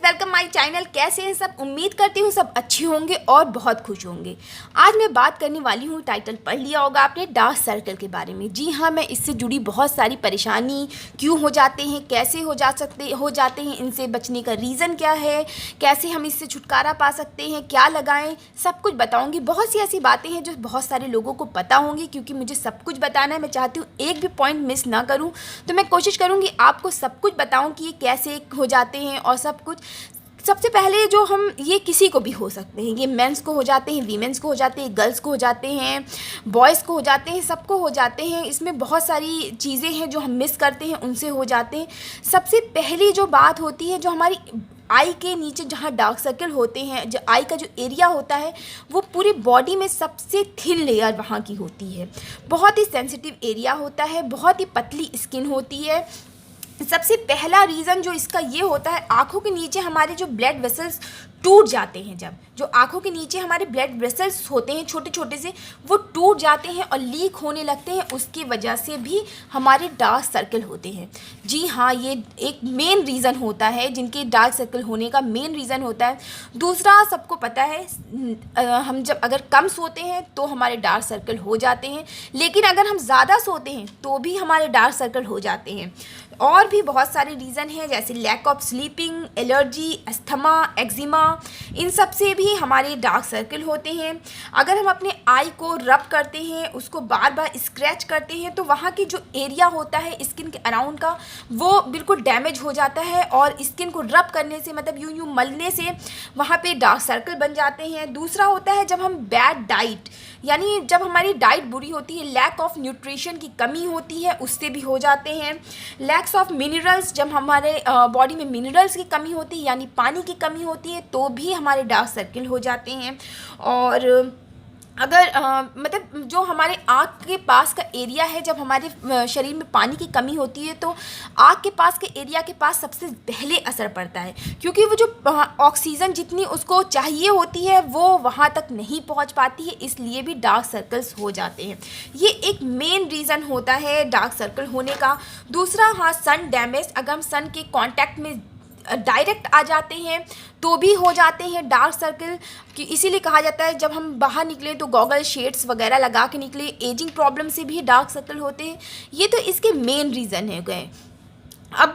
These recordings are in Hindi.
Welcome my channel. कैसे हैं सब? उम्मीद करती हूँ सब अच्छे होंगे और बहुत खुश होंगे। आज मैं बात करने वाली हूँ, टाइटल पढ़ लिया होगा आपने, डार्क सर्कल के बारे में। जी हाँ, मैं इससे जुड़ी बहुत सारी परेशानी क्यों हो जाते हैं, कैसे हो जाते हैं, इनसे बचने का रीज़न क्या है, कैसे हम इससे छुटकारा पा सकते हैं, क्या लगाएं, सब कुछ बताऊँगी। बहुत सी ऐसी बातें हैं जो बहुत सारे लोगों को पता होंगी, क्योंकि मुझे सब कुछ बताना है। मैं चाहती हूँ एक भी पॉइंट मिस ना करूँ, तो मैं कोशिश करूँगी आपको सब कुछ बताऊँ कि ये कैसे हो जाते हैं और सब कुछ। सबसे पहले जो हम, ये किसी को भी हो सकते हैं, ये मेंस को हो जाते हैं, वीमेंस को हो जाते हैं, गर्ल्स को हो जाते हैं, बॉयज़ को हो जाते हैं, सबको हो जाते हैं। इसमें बहुत सारी चीज़ें हैं जो हम मिस करते हैं, उनसे हो जाते हैं। सबसे पहली जो बात होती है, जो हमारी आई के नीचे जहाँ डार्क सर्कल होते हैं, जो आई का जो एरिया होता है, वो पूरी बॉडी में सबसे थिन लेयर वहाँ की होती है। बहुत ही सेंसिटिव एरिया होता है, बहुत ही पतली स्किन होती है। सबसे पहला रीज़न जो इसका ये होता है, आँखों के नीचे हमारे जो ब्लड वेसल्स टूट जाते हैं, जब जो आँखों के नीचे हमारे ब्लड वेसल्स होते हैं छोटे छोटे से, वो टूट जाते हैं और लीक होने लगते हैं। उसकी वजह से भी हमारे डार्क सर्कल होते हैं। जी हाँ, ये एक मेन रीज़न होता है, जिनके डार्क सर्कल होने का मेन रीज़न होता है। दूसरा, सबको पता है, हम जब अगर कम सोते हैं तो हमारे डार्क सर्कल हो जाते हैं, लेकिन अगर हम ज़्यादा सोते हैं तो भी हमारे डार्क सर्कल हो जाते हैं। और भी बहुत सारे रीज़न हैं, जैसे lack of sleeping, allergy, asthma, eczema, इन सब से भी हमारे डार्क सर्कल होते हैं। अगर हम अपने आई को रब करते हैं, उसको बार बार स्क्रैच करते हैं, तो वहाँ की जो एरिया होता है स्किन के अराउंड का, वो बिल्कुल डैमेज हो जाता है। और स्किन को रब करने से, मतलब यूं यूं मलने से, वहाँ पे डार्क सर्कल बन जाते हैं। दूसरा होता है, जब हम बैड डाइट, यानी जब हमारी डाइट बुरी होती है, लैक ऑफ न्यूट्रिशन की कमी होती है, उससे भी हो जाते हैं। लैक्स ऑफ मिनरल्स, जब हमारे बॉडी में मिनरल्स की कमी होती है, यानी पानी की कमी होती है, तो भी हमारे डार्क सर्कल हो जाते हैं। और अगर मतलब जो हमारे आँख के पास का एरिया है, जब हमारे शरीर में पानी की कमी होती है, तो आँख के पास के एरिया के पास सबसे पहले असर पड़ता है, क्योंकि वो जो ऑक्सीजन जितनी उसको चाहिए होती है, वो वहाँ तक नहीं पहुँच पाती है, इसलिए भी डार्क सर्कल्स हो जाते हैं। ये एक मेन रीज़न होता है डार्क सर्कल होने का। दूसरा, हाँ, सन डैमेज, अगर हम सन के कॉन्टैक्ट में डायरेक्ट आ जाते हैं तो भी हो जाते हैं डार्क सर्कल। कि इसीलिए कहा जाता है, जब हम बाहर निकले तो गॉगल, शेड्स वगैरह लगा के निकले। एजिंग प्रॉब्लम से भी डार्क सर्कल होते हैं। ये तो इसके मेन रीज़न है गए। अब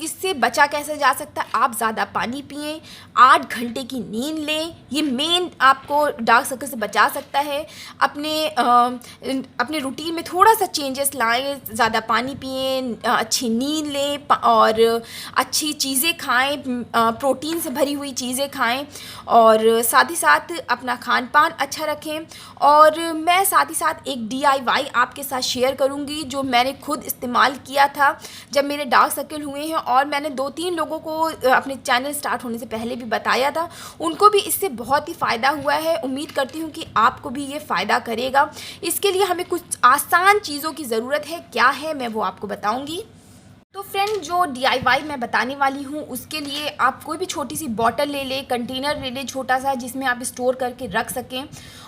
इससे बचा कैसे जा सकता है? आप ज़्यादा पानी पिएं, 8 घंटे की नींद लें, ये मेन आपको डार्क सर्कल से बचा सकता है। अपने रूटीन में थोड़ा सा चेंजेस लाएं, ज़्यादा पानी पिएं, अच्छी नींद लें और अच्छी चीज़ें खाएं, प्रोटीन से भरी हुई चीज़ें खाएं, और साथ ही साथ अपना खान पान अच्छा रखें। और मैं साथ ही साथ एक DIY आपके साथ शेयर करूँगी, जो मैंने खुद इस्तेमाल किया था जब मेरे डार्क सर्कल हुए हैं, और मैंने 2-3 लोगों को अपने चैनल स्टार्ट होने से पहले भी बताया था, उनको भी इससे बहुत ही फ़ायदा हुआ है। उम्मीद करती हूँ कि आपको भी ये फ़ायदा करेगा। इसके लिए हमें कुछ आसान चीज़ों की ज़रूरत है। क्या है, मैं वो आपको बताऊँगी। तो फ्रेंड, जो DIY मैं बताने वाली हूँ, उसके लिए आप कोई भी छोटी सी बॉटल ले लें, कंटेनर ले लें छोटा सा, जिसमें आप स्टोर करके रख सकें।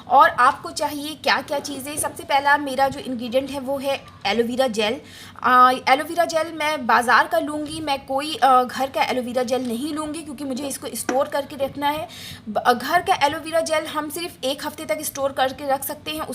और आपको चाहिए क्या क्या चीज़ें? सबसे पहला मेरा जो इंग्रेडिएंट है वो है एलोवेरा जेल। एलोवेरा जेल मैं बाज़ार का लूँगी, मैं कोई घर का एलोवेरा जेल नहीं लूँगी, क्योंकि मुझे इसको स्टोर करके रखना है। घर का एलोवेरा जेल हम सिर्फ 1 हफ़्ते तक स्टोर करके रख सकते हैं,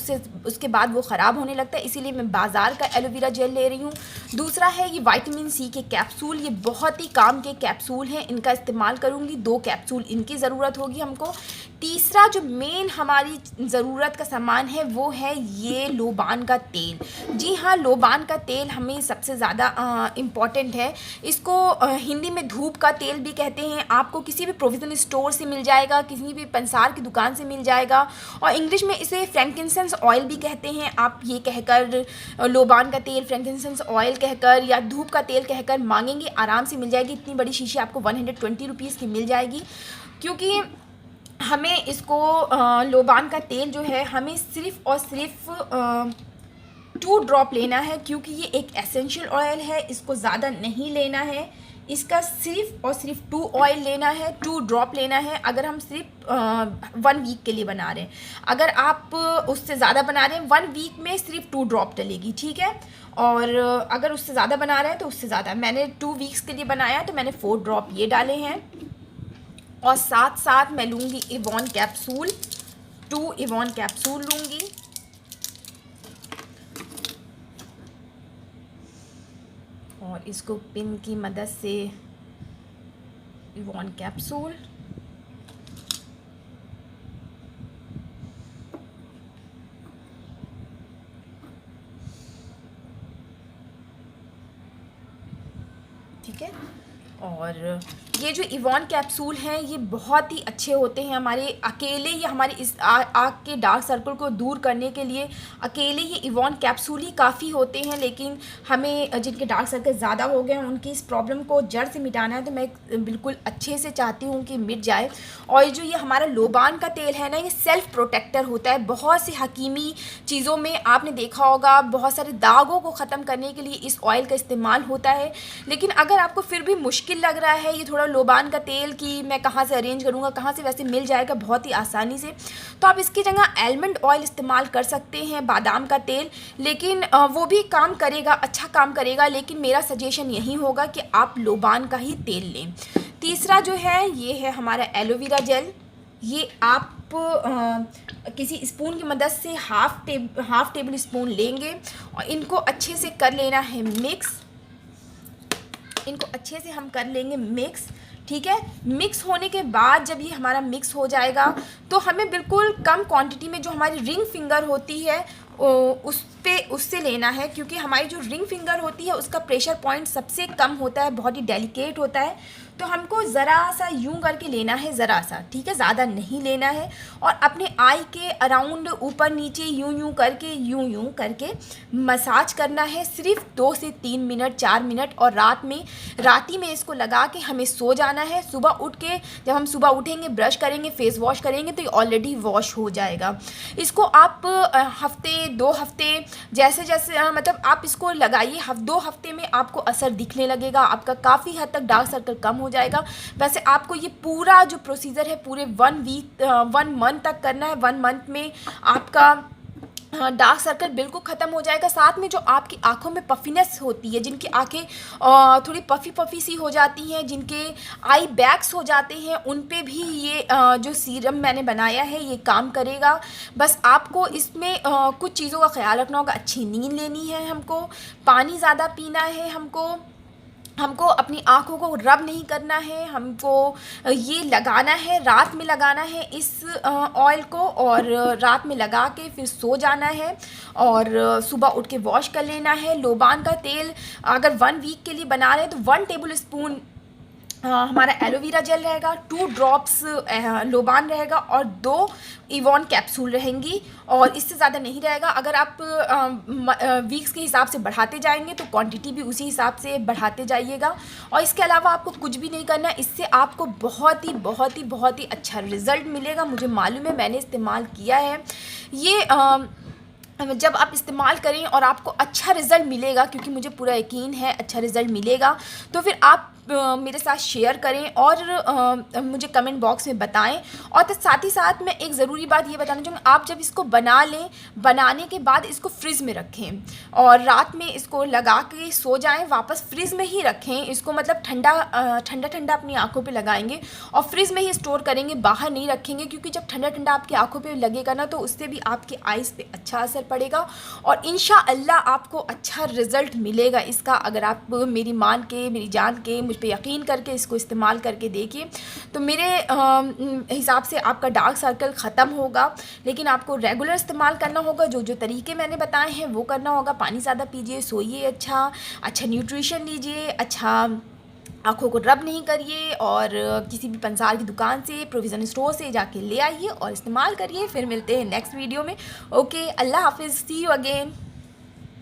उसके बाद वो ख़राब होने लगता है, इसीलिए मैं बाज़ार का एलोवेरा जेल ले रही हूँ। दूसरा है ये विटामिन C के कैप्सूल, ये बहुत ही काम के कैप्सूल हैं, इनका इस्तेमाल करूँगी। 2 कैप्सूल इनकी ज़रूरत होगी हमको। तीसरा जो मेन हमारी ज़रूरत का सामान है, वो है ये लोबान का तेल। जी हाँ, लोबान का तेल हमें सबसे ज़्यादा इम्पॉर्टेंट है। इसको हिंदी में धूप का तेल भी कहते हैं। आपको किसी भी प्रोविजन स्टोर से मिल जाएगा, किसी भी पंसार की दुकान से मिल जाएगा, और इंग्लिश में इसे फ्रैंकिंसेंस ऑयल भी कहते हैं। आप ये कहकर लोबान का तेल, फ्रैंकिंसेंस ऑयल कहकर या धूप का तेल कहकर मांगेंगे, आराम से मिल जाएगी। इतनी बड़ी शीशी आपको 120 रुपीज़ की मिल जाएगी। क्योंकि हमें इसको लोबान का तेल जो है, हमें सिर्फ़ और सिर्फ 2 ड्रॉप लेना है, क्योंकि ये एक एसेंशियल ऑयल है, इसको ज़्यादा नहीं लेना है। इसका सिर्फ और सिर्फ 2 ऑयल लेना है, 2 ड्रॉप लेना है। अगर हम सिर्फ 1 वीक के लिए बना रहे हैं, अगर आप उससे ज़्यादा बना रहे हैं, 1 वीक में सिर्फ 2 ड्रॉप डलेगी, ठीक है। और अगर उससे ज़्यादा बना रहे हैं तो उससे ज़्यादा। मैंने 2 वीक्स के लिए बनाया तो मैंने 4 ड्रॉप ये डाले हैं। और साथ साथ मैं लूँगी इवॉन कैप्सूल, 2 इवॉन कैप्सूल लूँगी। और इसको पिन की मदद से इवॉन कैप्सूल, ठीक है। और ये जो इवॉन कैप्सूल हैं ये बहुत ही अच्छे होते हैं हमारे अकेले, ये हमारे इस आँख के डार्क सर्कल को दूर करने के लिए अकेले ये इवॉन कैप्सूल ही काफ़ी होते हैं। लेकिन हमें जिनके डार्क सर्कल ज़्यादा हो गए हैं उनकी इस प्रॉब्लम को जड़ से मिटाना है, तो मैं बिल्कुल अच्छे से चाहती हूँ कि मिट जाए। और जो ये हमारा लोबान का तेल है ना, ये सेल्फ़ प्रोटेक्टर होता है। बहुत सी हकीमी चीज़ों में आपने देखा होगा, बहुत सारे दागों को ख़त्म करने के लिए इस ऑयल का इस्तेमाल होता है। लेकिन अगर आपको फिर भी मुश्किल लग रहा है ये थोड़ा लोबान का तेल कि मैं कहाँ से अरेंज करूँगा, कहाँ से, वैसे मिल जाएगा बहुत ही आसानी से, तो आप इसकी जगह आलमंड ऑयल इस्तेमाल कर सकते हैं, बादाम का तेल। लेकिन वो भी काम करेगा, अच्छा काम करेगा, लेकिन मेरा सजेशन यही होगा कि आप लोबान का ही तेल लें। तीसरा जो है ये है हमारा एलोवेरा जेल। ये आप किसी स्पून की मदद से हाफ टेबल स्पून लेंगे और इनको अच्छे से कर लेना है मिक्स। इनको अच्छे से हम कर लेंगे मिक्स, ठीक है। मिक्स होने के बाद जब ये हमारा मिक्स हो जाएगा तो हमें बिल्कुल कम क्वांटिटी में जो हमारी रिंग फिंगर होती है उससे लेना है, क्योंकि हमारी जो रिंग फिंगर होती है उसका प्रेशर पॉइंट सबसे कम होता है, बहुत ही डेलिकेट होता है। तो हमको ज़रा सा यूं करके लेना है, ज़रा सा, ठीक है, ज़्यादा नहीं लेना है। और अपने आई के अराउंड ऊपर नीचे यूं यूं करके मसाज करना है, सिर्फ 2 से 3 मिनट 4 मिनट। और राती में इसको लगा के हमें सो जाना है। सुबह उठ के जब हम सुबह उठेंगे, ब्रश करेंगे, फेस वॉश करेंगे तो ये ऑलरेडी वॉश हो जाएगा। इसको आप हफ्ते 2 हफ्ते जैसे मतलब आप इसको लगाइए, 2 हफ्ते में आपको असर दिखने लगेगा, आपका काफ़ी हद तक डार्क सर्कल कम हो जाएगा। वैसे आपको ये पूरा जो प्रोसीजर है पूरे 1 मंथ तक करना है। 1 मंथ में आपका डार्क सर्कल बिल्कुल ख़त्म हो जाएगा। साथ में जो आपकी आंखों में पफीनेस होती है, जिनकी आंखें थोड़ी पफी सी हो जाती हैं, जिनके आई बैग्स हो जाते हैं, उन पे भी ये जो सीरम मैंने बनाया है ये काम करेगा। बस आपको इसमें कुछ चीज़ों का ख्याल रखना होगा। अच्छी नींद लेनी है हमको, पानी ज़्यादा पीना है हमको अपनी आँखों को रब नहीं करना है, हमको ये लगाना है, रात में लगाना है इस ऑयल को, और रात में लगा के फिर सो जाना है और सुबह उठ के वॉश कर लेना है। लोबान का तेल अगर 1 वीक के लिए बना रहे हैं तो 1 टेबल स्पून हमारा एलोवेरा जेल रहेगा, 2 ड्रॉप्स लोबान रहेगा और 2 इवॉन कैप्सूल रहेंगी, और इससे ज़्यादा नहीं रहेगा। अगर आप वीक्स के हिसाब से बढ़ाते जाएंगे तो क्वांटिटी भी उसी हिसाब से बढ़ाते जाइएगा। और इसके अलावा आपको कुछ भी नहीं करना, इससे आपको बहुत ही अच्छा रिज़ल्ट मिलेगा। मुझे मालूम है, मैंने इस्तेमाल किया है। ये जब आप इस्तेमाल करें और आपको अच्छा रिज़ल्ट मिलेगा, क्योंकि मुझे पूरा यकीन है अच्छा रिज़ल्ट मिलेगा, तो फिर आप मेरे साथ शेयर करें और मुझे कमेंट बॉक्स में बताएं। और तो साथ ही साथ मैं एक ज़रूरी बात ये बताना चाहूँगी, आप जब इसको बना लें, बनाने के बाद इसको फ्रिज में रखें और रात में इसको लगा के सो जाएं, वापस फ्रिज में ही रखें इसको। मतलब ठंडा अपनी आँखों पे लगाएंगे और फ्रिज में ही स्टोर करेंगे, बाहर नहीं रखेंगे, क्योंकि जब ठंडा आपकी आँखों पे लगेगा ना तो उससे भी आपकी आइज़ पे अच्छा असर पड़ेगा और इंशाअल्लाह आपको अच्छा रिज़ल्ट मिलेगा इसका। अगर आप मेरी जान के मुझ पे यकीन करके इसको इस्तेमाल करके देखिए तो मेरे हिसाब से आपका डार्क सर्कल ख़त्म होगा। लेकिन आपको रेगुलर इस्तेमाल करना होगा, जो तरीके मैंने बताए हैं वो करना होगा। पानी ज़्यादा पीजिए, सोइए अच्छा न्यूट्रिशन लीजिए, अच्छा आँखों को रब नहीं करिए, और किसी भी पंसार की दुकान से, प्रोविज़न स्टोर से जाके ले आइए और इस्तेमाल करिए। फिर मिलते हैं नेक्स्ट वीडियो में। ओके, अल्लाह हाफिज़, सी यू अगेन।